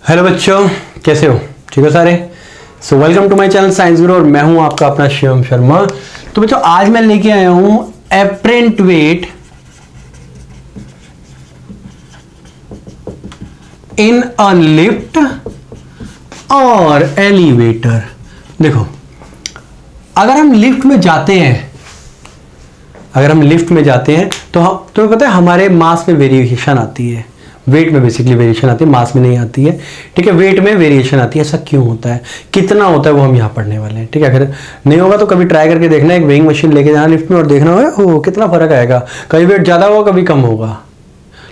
Hello बच्चों, कैसे हो? ठीक हो सारे? So welcome to my channel science Guru और मैं हूं आपका अपना शिवम शर्मा। तो बच्चों आज मैं लेके आया हूं apparent wait in a lift और एलिवेटर। देखो, अगर हम लिफ्ट में जाते हैं तो तुम्हें पता है हमारे मास में वेरिएशन आती है, वेट में बेसिकली वेरिएशन आती है, मास में नहीं आती है। ठीक है, वेट में वेरिएशन आती है। ऐसा क्यों होता है, कितना होता है, वो हम यहाँ पढ़ने वाले हैं। ठीक है, अगर नहीं होगा तो कभी ट्राई करके देखना, एक वेइंग मशीन लेके जाना लिफ्ट में और देखना होगा कितना फर्क आएगा। कभी वेट ज़्यादा होगा, कभी कम होगा,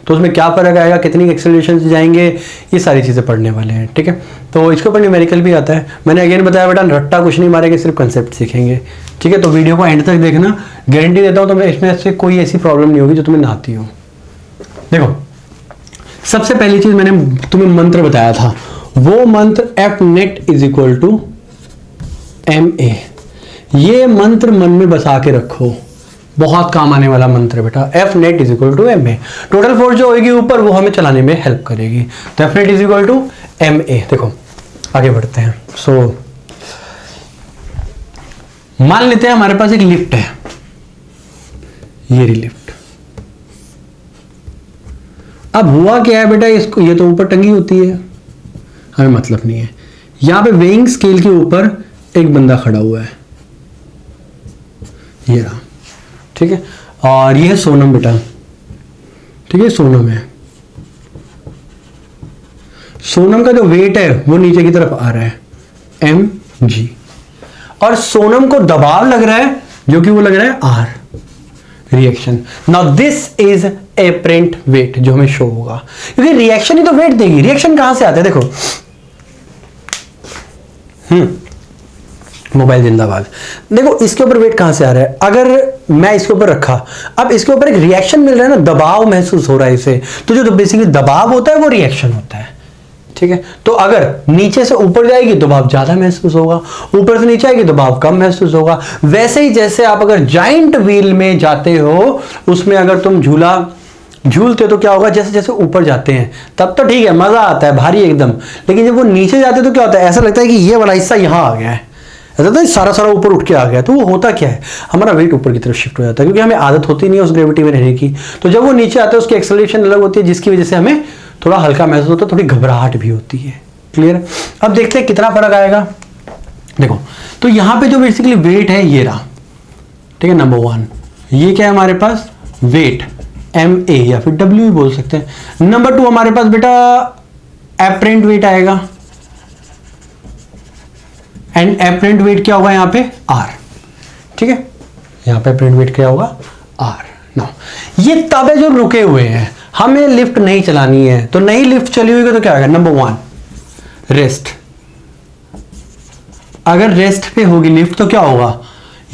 तो उसमें क्या फर्क आएगा, कितनी एक्सेलरेशन से जाएंगे, ये सारी चीज़ें पढ़ने वाले हैं। ठीक है, तो इसके ऊपर न्यूमेरिकल भी आता है। मैंने अगेन बताया बेटा, रट्टा कुछ नहीं मारेंगे, सिर्फ कंसेप्ट सीखेंगे। ठीक है, तो वीडियो को एंड तक देखना, गारंटी देता हूँ तुम्हें इसमें से कोई ऐसी प्रॉब्लम नहीं होगी जो तुम्हें ना आती हो। देखो, सबसे पहली चीज मैंने तुम्हें मंत्र बताया था, वो मंत्र F net is equal to M A. ये मंत्र मन में बसा के रखो, बहुत काम आने वाला मंत्र है बेटा। F net is equal to M A, total force जो होगी ऊपर वो हमें चलाने में हेल्प करेगी। तो F net is equal to M A. देखो आगे बढ़ते हैं। मान लेते हैं हमारे पास एक लिफ्ट है, ये रही लिफ्ट। अब हुआ क्या है बेटा, इसको ये तो ऊपर टंगी होती है, हमें मतलब नहीं है। यहां पे वेइंग स्केल के ऊपर एक बंदा खड़ा हुआ है, ये रहा। ठीक है, और ये है सोनम बेटा। ठीक है, सोनम है। सोनम का जो वेट है वो नीचे की तरफ आ रहा है, एम जी, और सोनम को दबाव लग रहा है जो कि वो लग रहा है R, reaction. Now this is apparent weight जो हमें शो होगा, क्योंकि रिएक्शन ही तो वेट देगी। रिएक्शन कहां से आते हैं, देखो, मोबाइल जिंदाबाद। देखो इसके ऊपर वेट कहां से आ रहा है, अगर मैं इसके ऊपर रखा, अब इसके ऊपर एक रिएक्शन मिल रहा है ना, दबाव महसूस हो रहा है इसे, तो जो बेसिकली दबाव होता है वो रिएक्शन होता है। ठीक है, तो अगर नीचे से ऊपर जाएगी तो दबाव ज्यादा महसूस होगा, ऊपर से नीचे आएगी तो दबाव कम महसूस होगा। वैसे ही जैसे आप अगर जाइंट व्हील में जाते हो, उसमें अगर तुम झूलते तो क्या होगा, जैसे जैसे ऊपर जाते हैं तब तो ठीक है, मजा आता है, भारी एकदम। लेकिन जब वो नीचे जाते तो क्या होता है, ऐसा लगता है कि ये वाला हिस्सा यहां आ गया है, ऐसा तो सारा ऊपर उठ के आ गया। तो वो होता क्या है, हमारा वेट ऊपर की तरफ शिफ्ट हो जाता है, क्योंकि हमें आदत होती नहीं है उस ग्रेविटी में रहने की। तो जब वो नीचे आता है उसकी एक्सेलरेशन अलग होती है, जिसकी वजह से हमें थोड़ा हल्का महसूस होता है, थोड़ी घबराहट भी होती है। क्लियर? अब देखते हैं कितना फर्क आएगा। देखो, तो यहां पे जो बेसिकली वेट है ये रहा। ठीक है, नंबर 1 ये क्या है हमारे पास, वेट एम ए या फिर डब्ल्यू भी बोल सकते हैं। नंबर 2 हमारे पास बेटा एपरेंट वेट आएगा, एंड एपरेंट वेट क्या होगा यहाँ पे, आर। ठीक है, यहाँ पे एपरेंट वेट क्या होगा, आर। नाउ ये तब है जो रुके हुए हैं, हमें लिफ्ट नहीं चलानी है, तो नहीं लिफ्ट चली हुई तो क्या होगा, नंबर 1 रेस्ट। अगर रेस्ट पे होगी लिफ्ट तो क्या होगा,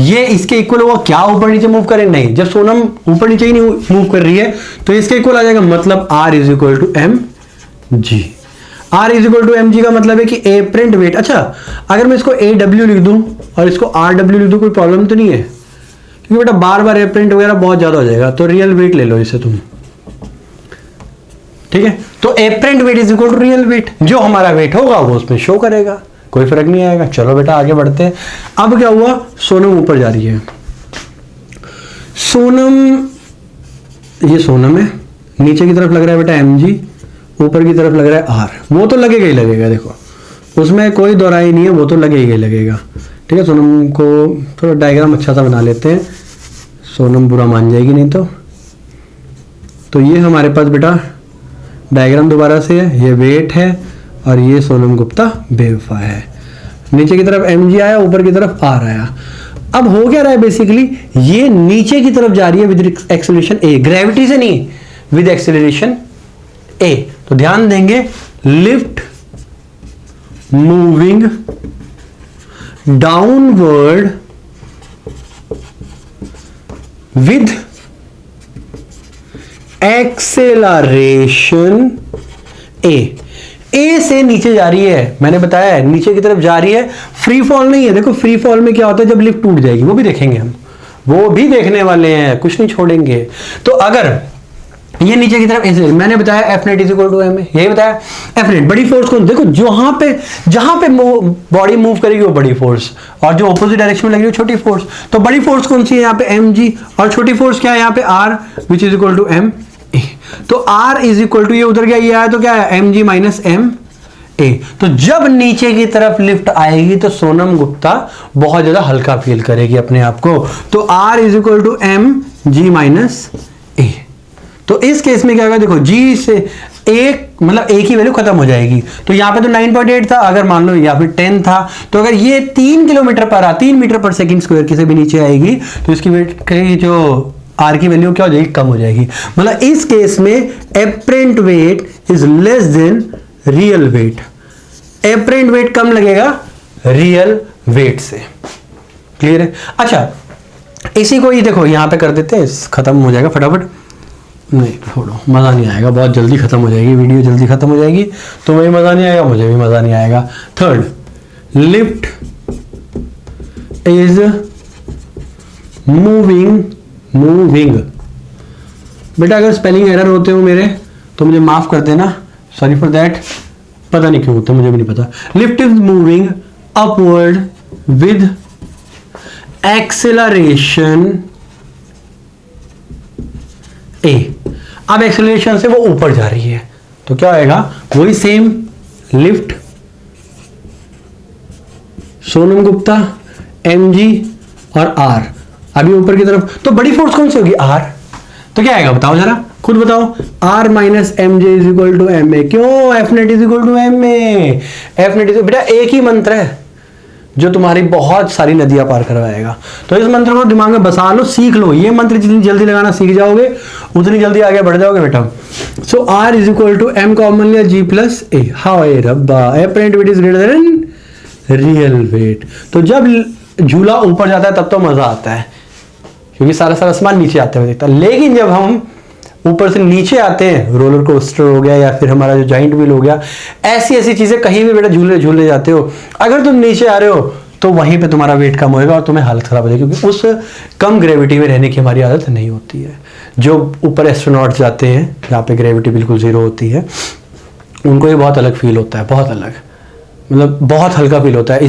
ये इसके इक्वल होगा। क्या ऊपर नीचे मूव करे, नहीं, जब सोनम ऊपर नीचे ही नहीं मूव कर रही है तो इसके इक्वल आ जाएगा, मतलब R is equal to M G. R is equal to M G का मतलब है कि एपरेंट वेट। अच्छा, अगर मैं इसको ए डब्ल्यू लिख दूं और इसको आर डब्ल्यू लिख दूं, कोई प्रॉब्लम तो नहीं है, क्योंकि बेटा बार बार एपरेंट वगैरह बहुत ज्यादा हो जाएगा, तो रियल वेट ले लो इसे तुम। ठीक है, तो apparent weight is equal to real weight, जो हमारा वेट होगा वो उसमें शो करेगा, कोई फर्क नहीं आएगा। चलो बेटा आगे बढ़ते हैं। अब क्या हुआ, सोनम ऊपर जा रही है, सोनम, ये सोनम है, नीचे की तरफ लग रहा है बेटा एम जी, ऊपर की तरफ लग रहा है आर। वो तो लगेगा ही लगेगा, देखो उसमें कोई दोहराई नहीं है, वो तो लगेगा ही लगेगा। ठीक है, सोनम को थोड़ा डायग्राम अच्छा सा बना लेते हैं, सोनम बुरा मान जाएगी नहीं तो ये हमारे पास बेटा डायग्राम दोबारा से है, ये वेट है और ये सोनम गुप्ता बेवफा है। नीचे की तरफ एम जी आया, ऊपर की तरफ आर आया। अब हो क्या रहा है, बेसिकली ये नीचे की तरफ जा रही है विद एक्सेलरेशन ए, ग्रेविटी से नहीं, विद एक्सेलरेशन ए। तो ध्यान देंगे, lift moving downward with acceleration a से नीचे जा रही है, मैंने बताया है नीचे की तरफ जा रही है, फ्री फॉल नहीं है। देखो फ्री फॉल में क्या होता है, जब लिफ्ट टूट जाएगी, वो भी देखेंगे हम, वो भी देखने वाले हैं, कुछ नहीं छोड़ेंगे। तो अगर ये नीचे की तरफ ऐसे, मैंने बताया F net is equal to M, यही बताया एफ नेट। बड़ी फोर्स कौन, देखो जहां पे बॉडी मूव करेगी वो बड़ी फोर्स, और जो ऑपोजिट डायरेक्शन में लगेगी वो छोटी फोर्स। तो बड़ी फोर्स कौन सी है यहाँ पे, एम जी, और छोटी फोर्स क्या है यहाँ पे, R, which is equal to M A. तो आर इज इक्वल टू, ये उधर गया, ये आया तो क्या है, M ji minus M A. तो जब नीचे की तरफ लिफ्ट आएगी तो सोनम गुप्ता बहुत ज्यादा हल्का फील करेगी अपने आप को। तो R is equal to M G minus a. तो इस केस में क्या होगा, देखो जी से एक, मतलब ए की वैल्यू खत्म हो जाएगी। तो यहाँ पे तो 9.8 था, अगर मान लो या फिर 10 था, तो अगर ये 3 किलोमीटर पर 3 मीटर पर सेकंड स्क्वायर किसी भी नीचे आएगी तो इसकी वेट की जो आर की वैल्यू क्या हो जाएगी, कम हो जाएगी। मतलब इस केस में apparent weight is less than real weight. Apparent weight कम लगेगा रियल वेट से। क्लियर है? अच्छा, इसी को ही देखो यहां पे कर देते हैं, खत्म हो जाएगा फटाफट। नहीं छोड़ो, मजा नहीं आएगा, बहुत जल्दी खत्म हो जाएगी वीडियो, जल्दी खत्म हो जाएगी, तो वही मजा नहीं आएगा, मुझे भी मजा नहीं आएगा। Third, lift is moving. बेटा अगर स्पेलिंग एरर होते हो मेरे तो मुझे माफ कर देना, सॉरी फॉर दैट। पता नहीं क्यों होता, मुझे भी नहीं पता। Lift is moving upward with acceleration a. अब एक्सेलरेशन से वो ऊपर जा रही है तो क्या आएगा, वही same, lift Sonam Gupta M G और आर, अभी ऊपर की तरफ। तो बड़ी फोर्स कौन सी होगी, आर। तो क्या आएगा बताओ जरा, खुद बताओ। R minus m g is equal to M A. क्यों, F net is equal to M a. F net is, बेटा एक ही मंत्र है जो तुम्हारी बहुत सारी नदियां पार करवाएगा। तो इस मंत्र को दिमाग में बसा लो, सीख लो। ये मंत्र जितनी जल्दी लगाना सीख जाओगे उतनी जल्दी आगे बढ़ जाओगे बेटा। So R is equal to m common लिया जी प्लस ए। हाउ ए रब्बा, apparent weight is greater than real weight. तो जब झूला ऊपर जाता है तब तो मजा आता है, क्योंकि सारा सामान नीचे आते हुए दिखता है। लेकिन जब हम ऊपर से नीचे आते हैं, रोलर कोस्टर हो गया या फिर हमारा जो जॉइंट व्हील हो गया, ऐसी ऐसी चीजें, कहीं भी बेटा झूले जाते हो, अगर तुम नीचे आ रहे हो तो वहीं पे तुम्हारा वेट कम होएगा और तुम्हें हालत खराब हो जाएगी, क्योंकि उस कम ग्रेविटी में रहने की हमारी आदत नहीं होती है। जो ऊपर एस्ट्रोनॉट जाते हैं जहाँ पे ग्रेविटी बिल्कुल जीरो होती है, उनको ये बहुत अलग फील होता है, बहुत अलग, मतलब बहुत हल्का फील होता है।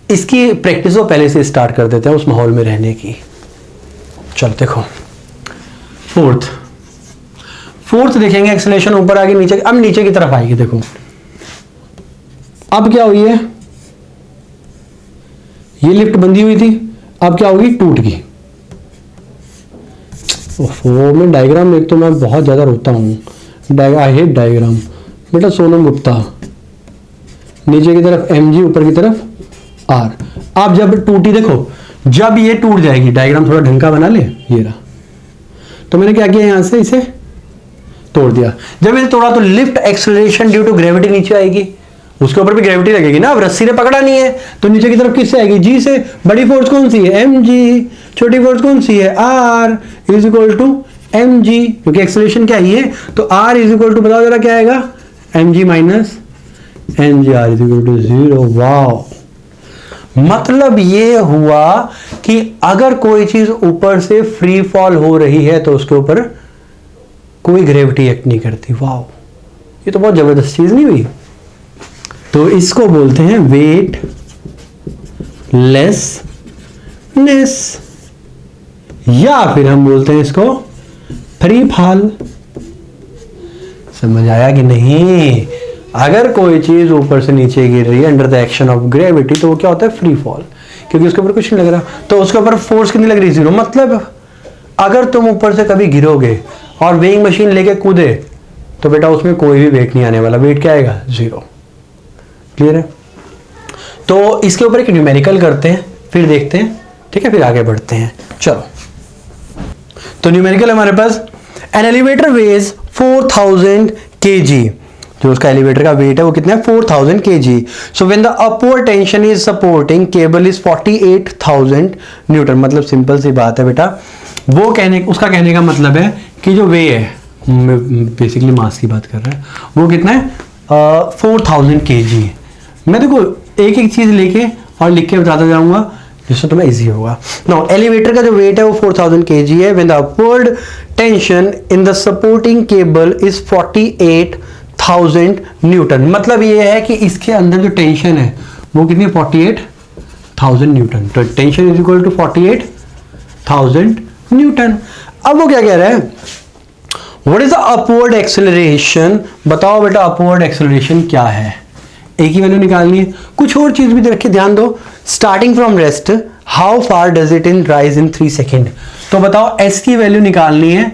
इसकी प्रैक्टिस वो पहले से स्टार्ट कर देते हैं उस माहौल में रहने की। चलो देखो फोर्थ देखेंगे, एक्सेलरेशन ऊपर आगे नीचे, अब नीचे की तरफ आएगी। देखो अब क्या हुई है, ये लिफ्ट बंधी हुई थी, अब क्या होगी, टूट गई। ओहो, मैं डायग्राम एक तो मैं बहुत ज्यादा रोता हूं, आई हेट डायग्राम। बेटा सोनम गुप्ता नीचे की तरफ एम जी, ऊपर की तरफ आर। अब जब टूटी, देखो जब ये टूट जाएगी, डायग्राम थोड़ा ढंग का बना ले, ये रहा। तो मैंने क्या किया, यहां से इसे तोड़ दिया। जब इसे तोड़ा तो lift acceleration due to gravity नीचे आएगी, उसके ऊपर भी ग्रेविटी लगेगी ना। अब रस्सी ने पकड़ा नहीं है तो नीचे की तरफ किससे आएगी, जी से। बड़ी फोर्स कौन सी है, एम जी। छोटी फोर्स कौन सी है, R is equal to M G, क्योंकि एक्सेलरेशन क्या ही है। तो आर इज इक्वल टू, बताओ जरा क्या आएगा, M ji minus M G, R is equal to 0। Wow, मतलब ये हुआ कि अगर कोई चीज ऊपर से फ्री फॉल हो रही है तो उसके ऊपर कोई ग्रेविटी एक्ट नहीं करती। वाओ, ये तो बहुत जबरदस्त चीज नहीं हुई। तो इसको बोलते हैं वेट लेसनेस, या फिर हम बोलते हैं इसको फ्री फॉल। समझ आया कि नहीं? अगर कोई चीज ऊपर से नीचे गिर रही है under the action of gravity तो वो क्या होता है, फ्री फॉल, क्योंकि उसके ऊपर कुछ नहीं लग रहा। तो उसके ऊपर फोर्स कितनी लग रही है, 0। मतलब अगर तुम ऊपर से कभी गिरोगे और वेइंग मशीन लेके कूदे तो बेटा उसमें कोई भी वेट नहीं आने वाला, वेट क्या आएगा, 0। क्लियर है? तो इसके ऊपर एक न्यूमेरिकल करते हैं, फिर देखते हैं, ठीक है, फिर आगे बढ़ते हैं। चलो, तो न्यूमेरिकल हमारे पास, एन एलिवेटर वेज 4000 kg, जो उसका एलिवेटर का वेट है वो कितना है, 4000 kg। So when the upward tension is supporting cable is 48,000 Newton. मतलब सिंपल सी बात है बेटा, वो उसका कहने का मतलब है कि जो वे है, बेसिकली मास की बात कर रहा है, वो कितना है, 4000 kg। मैं देखो एक एक चीज लेके और लिख के बताता जाऊंगा, जिससे तुम्हें इजी होगा। नाउ एलिवेटर का जो वेट है वो 4000 kg है। When the upward tension in the supporting cable is 48,000 Newton. मतलब ये है कि इसके अंदर जो टेंशन है वो कितनी, 48,000 न्यूटन। तो tension is equal to 48,000 newton. अब वो क्या कह रहा है, what is the upward acceleration. बताओ बेटा अपवर्ड एक्सेलरेशन क्या है, एक ही वैल्यू निकालनी है। कुछ और चीज भी देख के ध्यान दो, starting from rest how far does it in rise in 3 second. तो बताओ एस की वैल्यू निकालनी है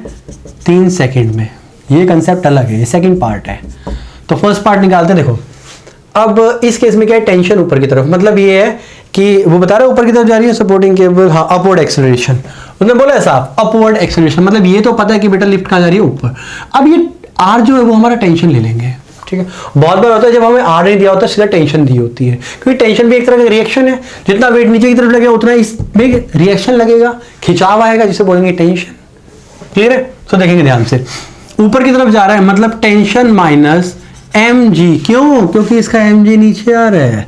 3 सेकेंड में। ये कंसेप्ट अलग है, ये सेकंड पार्ट है। तो फर्स्ट पार्ट निकालते हैं। देखो अब इस केस में क्या है, टेंशन ऊपर की तरफ, मतलब ये है कि वो बता रहा है ऊपर की तरफ जा रही है सपोर्टिंग केबल, हाँ अपवर्ड एक्सेलरेशन। उसने बोला ऐसा अपवर्ड एक्सेलरेशन, मतलब ये तो पता है कि बेटा लिफ्ट कहाँ जा रही है, ऊपर। अब ये आर जो है वो हमारा टेंशन ले लेंगे, ठीक है। बहुत बार होता है जब हमें आर नहीं दिया होता सीधा टेंशन दी होती है, क्योंकि टेंशन भी एक तरह का रिएक्शन है। जितना वेट नीचे की तरफ लगेगा उतना इसमें रिएक्शन लगेगा, खिंचाव आएगा, जिसे बोलेंगे टेंशन। क्लियर है? तो देखेंगे ध्यान से, ऊपर की तरफ जा रहा है मतलब टेंशन माइनस एम जी। क्यों? क्योंकि इसका एम जी नीचे आ रहा है,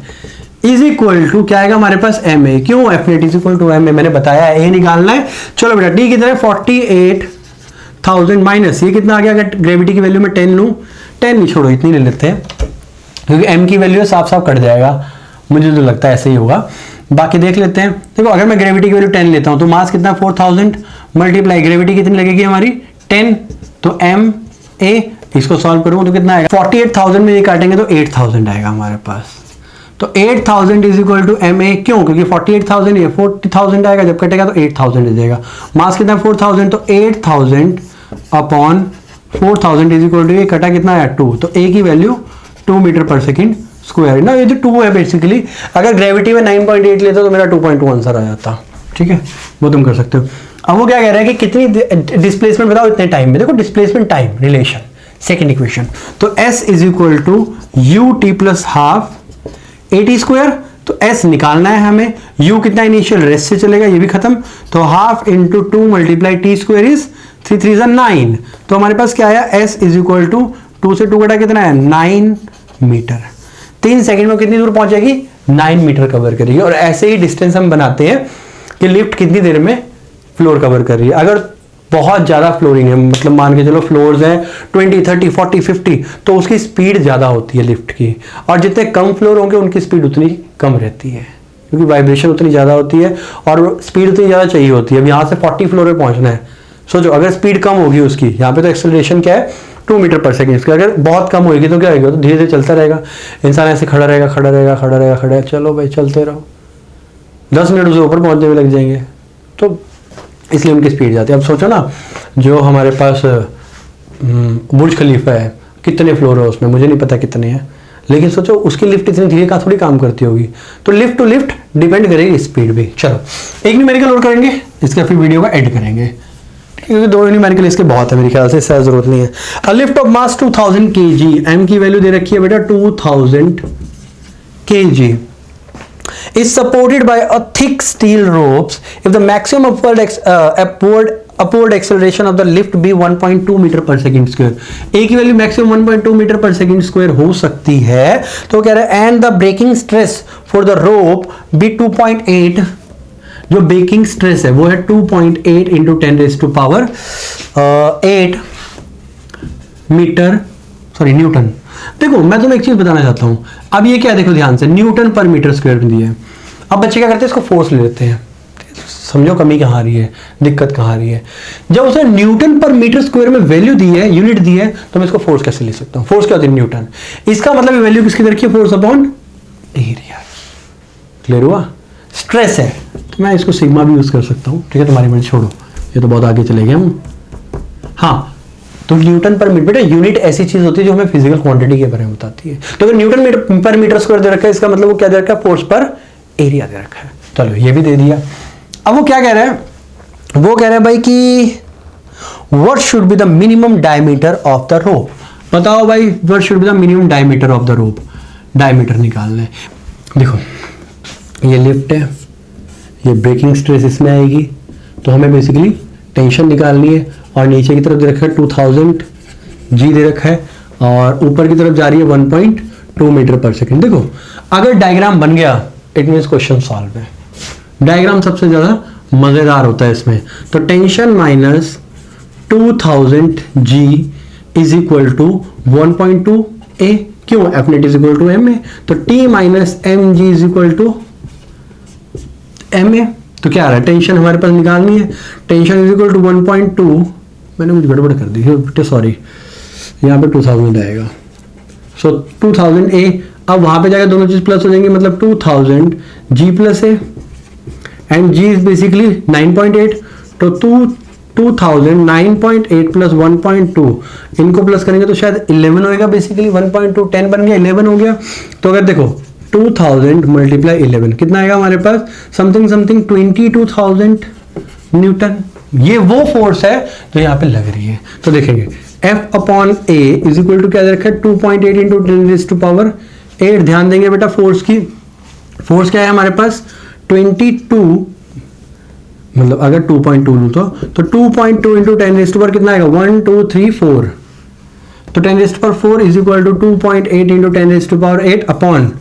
इज इक्वल टू क्या आएगा हमारे पास एम ए। क्यों? F net is equal to M a, मैंने बताया ए निकालना है। चलो बेटा डी कितना है 48,000 माइनस ये कितना आ गया, अगर ग्रेविटी की वैल्यू में 10 लूं, 10 नहीं छोड़ो इतनी ले लेते हैं, क्योंकि एम की वैल्यू साफ साफ कट जाएगा, मुझे तो लगता है ऐसे ही होगा। बाकी देख लेते हैं। देखो अगर मैं ग्रेविटी की वैल्यू 10 लेता हूं तो मास कितना 4000 मल्टीप्लाई ग्रेविटी कितनी लगेगी हमारी 10, तो एम ए। इसको सॉल्व करूंगा तो कितना आएगा 48,000 में ये काटेंगे तो 8000 आएगा हमारे पास। तो 8000 is equal to M A. क्यों? क्योंकि 48,000 ये 40,000 आएगा, जब कटेगा तो 8000 आ जाएगा। मास कितना 4000, तो 8000 अपॉन 4000 इज इक्वल टू ये कटा कितना आया 2, तो ए की वैल्यू 2 मीटर पर सेकेंड स्क्वायर ना। ये जो 2 है बेसिकली, अगर ग्रेविटी में 9.8 लेते तो मेरा 2.2 आंसर आ जाता, ठीक है, वो तुम कर सकते हो। अब वो क्या कह रहा है कि कितनी डिस्प्लेसमेंट बताओ इतने टाइम में। देखो displacement time relation, second equation, तो s is equal to U T plus half A T square. तो s निकालना है हमें, u कितना इनिशियल रेस्ट से चलेगा, ये भी खत्म, तो half into 2 multiply T square is 3 3 9। तो हमारे पास क्या आया, s इज इक्वल टू 2 से 2 कटा कितना है 9 मीटर। 3 सेकंड में कितनी दूर पहुंचेगी, 9 मीटर कवर करेगी। और ऐसे ही डिस्टेंस हम बनाते हैं कि लिफ्ट कितनी देर में फ्लोर कवर कर रही है। अगर बहुत ज्यादा फ्लोरिंग है, मतलब मान के चलो फ्लोर्स हैं 20 30 40 50, तो उसकी स्पीड ज्यादा होती है लिफ्ट की, और जितने कम फ्लोर होंगे उनकी स्पीड उतनी कम रहती है, क्योंकि वाइब्रेशन उतनी ज्यादा होती है और स्पीड उतनी ज्यादा चाहिए होती है। अब यहाँ से 40 फ्लोर पे पहुंचना है, सोचो अगर स्पीड कम होगी उसकी, यहाँ पे तो एक्सेलरेशन क्या है 2 मीटर पर सेकेंड, अगर बहुत कम होगी तो क्या होगा, तो धीरे धीरे चलता रहेगा इंसान, ऐसे खड़ा रहेगा खड़ा रहेगा खड़ा रहेगा खड़ा है, चलो भाई चलते रहो, 10 मिनट उसे ऊपर पहुंचने में लग जाएंगे, तो इसलिए उनकी स्पीड जाती है। अब सोचो ना, जो हमारे पास बुर्ज खलीफा है, कितने फ्लोर है उसमें मुझे नहीं पता कितने हैं, लेकिन सोचो उसकी लिफ्ट इतनी धीरे कहाँ थोड़ी काम करती होगी, तो लिफ्ट टू लिफ्ट डिपेंड करेगी स्पीड भी। चलो एक न्यूमेरिकल और करेंगे, इसका फिर वीडियो का एड करेंगे, क्योंकि 2 न्यूमेरिकल इसके बहुत है मेरे ख्याल से, इससे जरूरत नहीं है। A lift of mass 2000 kg, M की वैल्यू दे रखी है बेटा 2000 kg, is supported by a thick steel ropes if the maximum upward acceleration of the lift be 1.2 metre पर सेकेंड स्क्वायर। ए की वैल्यू मैक्सिमम 1.2 मीटर पर second square हो सकती है, तो कह रहा है and the breaking stress for the rope be 2.8, जो ब्रेकिंग स्ट्रेस है वो है 2.8 इंटू 10⁸ न्यूटन। देखो मैं तुम्हें एक चीज बताना चाहता हूं, अब ये क्या है देखो ध्यान से, न्यूटन पर मीटर स्क्वायर में दिया है। अब बच्चे क्या करते हैं, इसको फोर्स ले लेते हैं, समझो कमी कहां आ रही है, दिक्कत कहां आ रही है। जब उसे न्यूटन पर मीटर स्क्वायर में वैल्यू दी है, यूनिट दी है, तो मैं इसको फोर्स कैसे ले सकता हूं, फोर्स क्या होती है न्यूटन, इसका मतलब वैल्यू किसकी रखी है, फोर्स अपॉन एरिया। क्लियर हुआ? स्ट्रेस है तो मैं इसको सिग्मा भी यूज कर सकता हूं, ठीक है, तुम्हारी मर्जी, छोड़ो ये तो बहुत आगे चले गए हम। हाँ तो न्यूटन पर मीटर, बेटा यूनिट ऐसी चीज होती है जो हमें फिजिकल क्वांटिटी के बारे में बताती है। तो अगर न्यूटन पर मीटर स्क्वायर दे रखा है, इसका मतलब वो क्या दे रखा है, फोर्स पर एरिया दे रखा है। चलो ये भी दे दिया। अब वो क्या कह रहा है, वो कह रहा है भाई कि what should be the minimum diameter of the rope. बताओ भाई what should be the minimum diameter of the rope, diameter निकालना है। देखो ये लिफ्ट है, ये ब्रेकिंग स्ट्रेस इसमें आएगी, तो हमें बेसिकली टेंशन निकालनी है, और नीचे की तरफ दे रखा है 2000 जी दे रखा है, और ऊपर की तरफ जा रही है 1.2 मीटर पर सेकेंड। देखो अगर डायग्राम बन गया इट मीन्स क्वेश्चन सॉल्व है, डायग्राम सबसे ज्यादा मजेदार होता है इसमें। तो tension minus 2000 G is equal to 1.2 A, क्यों? F net is equal to M A, तो T minus M G is equal to M A. तो क्या आ रहा है, टेंशन हमारे पास निकालनी है, टेंशन इज इक्वल टू 1.2, मैंने कुछ गड़बड़ कर दी है, सॉरी, यहाँ पे 2000 आएगा, सो 2000 A। अब वहां पे जाकर दोनों चीज प्लस हो जाएंगी, मतलब 2000 G plus A and G is basically 9.8, तो 2000 9.8 प्लस 1.2, इनको प्लस करेंगे तो शायद 11 होएगा, बेसिकली 1.2 10 बन गया, 11 हो गया। तो अगर देखो 2000 मल्टीप्लाई 11 कितना आएगा हमारे पास, समथिंग 22,000 न्यूटन। ये वो फोर्स है जो यहाँ पे लग रही है। तो देखेंगे F upon A is equal to क्या दे रखा है, 2.8 इंटू 10⁸8। ध्यान देंगे बेटा फोर्स की, फोर्स क्या है हमारे पास 22, मतलब अगर 2.2 लूं तो 2.2 इंटू 10⁻⁴ कितना आएगा, 1 2 3 4, तो 10⁻⁴ is equal to 2.8 into 10⁸8 upon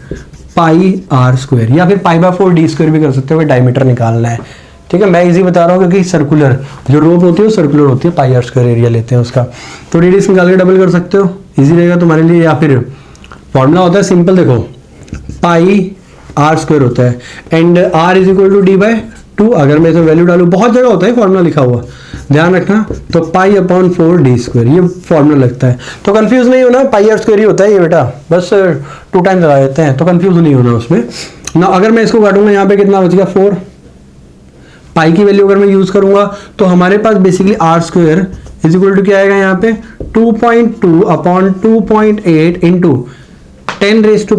pi R square, या फिर पाई/4 d स्क्वायर भी कर सकते हो, डायमीटर निकालना है। ठीक है, मैं इजी बता रहा हूँ क्योंकि सर्कुलर जो रोप होती है वो सर्कुलर होती है, पाई आर स्क्वायर एरिया लेते हैं उसका, तो रेडियस निकाल के डबल कर सकते हो, इजी रहेगा तुम्हारे लिए। या फिर फॉर्मूला होता है सिंपल, देखो पाई आर स्क्वायर होता है and R is equal to d/2। अगर मैं इसमें वैल्यू डालूं, बहुत जगह होता है फॉर्मूला लिखा हुआ, ध्यान रखना, तो पाई अपॉन 4 d स्क्वायर ये फॉर्मूला लगता है। तो कंफ्यूज नहीं होना, पाई आर स्क्वायर ही होता है ये बेटा, बस 2 टाइम्स लगा देते हैं, तो कंफ्यूज नहीं होना उसमें ना। अगर मैं इसको काटूंगा यहाँ पे कितना बच गया 4, पाई की वैल्यू अगर मैं यूज करूंगा तो हमारे पास basically R square is equal to क्या आएगा यहाँ पे 2.2 अपॉन 2.8 इंटू 10⁻⁻⁴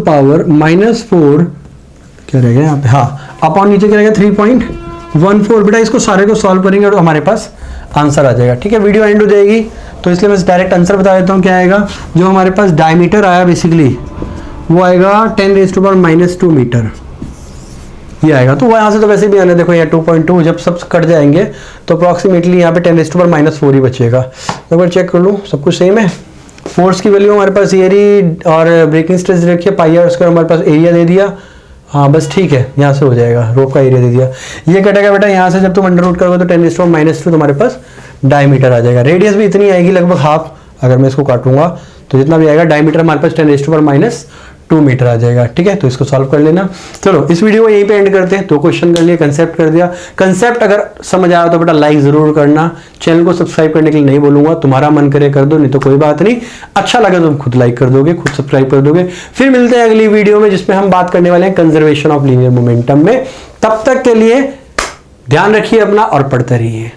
क्या रहेगा यहाँ पे, हाँ अपॉन नीचे क्या रहेगा 3.14। बेटा इसको सारे को सॉल्व करेंगे तो हमारे पास आंसर आ जाएगा। ठीक है, वीडियो एंड हो जाएगी तो इसलिए मैं डायरेक्ट आंसर बता देता हूँ क्या आएगा। जो हमारे पास डायमीटर आया बेसिकली वो आएगा 10⁻⁻² मीटर, ये आएगा। तो वहां से तो वैसे भी आना, देखो यहाँ 2.2 जब सब कट जाएंगे तो अप्रॉक्सीमेटली यहाँ पे 10⁻⁻⁴ ही बचेगा। तो अगर चेक कर लूँ सब कुछ सेम है। फोर्स की वैल्यू हमारे पास एरी और ब्रेकिंग स्ट्रेस रखिए, पाई आर स्क्वायर हमारे पास एरिया दे दिया, हाँ बस ठीक है, यहाँ से हो जाएगा, रोप का एरिया दे दिया। ये कटेगा बेटा यहाँ से, जब तुम अंडर रूट करोगे तो 10⁻⁻² तुम्हारे पास डायमीटर आ जाएगा। रेडियस भी इतनी आएगी लगभग हाफ, अगर मैं इसको काटूंगा तो जितना भी आएगा डायमीटर हमारे पास 10⁻⁻² मीटर आ जाएगा। ठीक है, तो इसको सॉल्व कर लेना। चलो इस वीडियो को यहीं पे एंड करते हैं। 2 क्वेश्चन कर लिए, कंसेप्ट कर दिया। कंसेप्ट अगर समझ आया तो बेटा लाइक जरूर करना, चैनल को सब्सक्राइब करने के लिए नहीं बोलूंगा, तुम्हारा मन करे कर दो, नहीं तो कोई बात नहीं, अच्छा लगे तो तुम खुद लाइक कर दोगे, खुद सब्सक्राइब कर दोगे। फिर मिलते हैं अगली वीडियो में जिसमें हम बात करने वाले हैं कंजर्वेशन ऑफ लीनियर मोमेंटम में। तब तक के लिए ध्यान रखिए अपना और पढ़ते रहिए।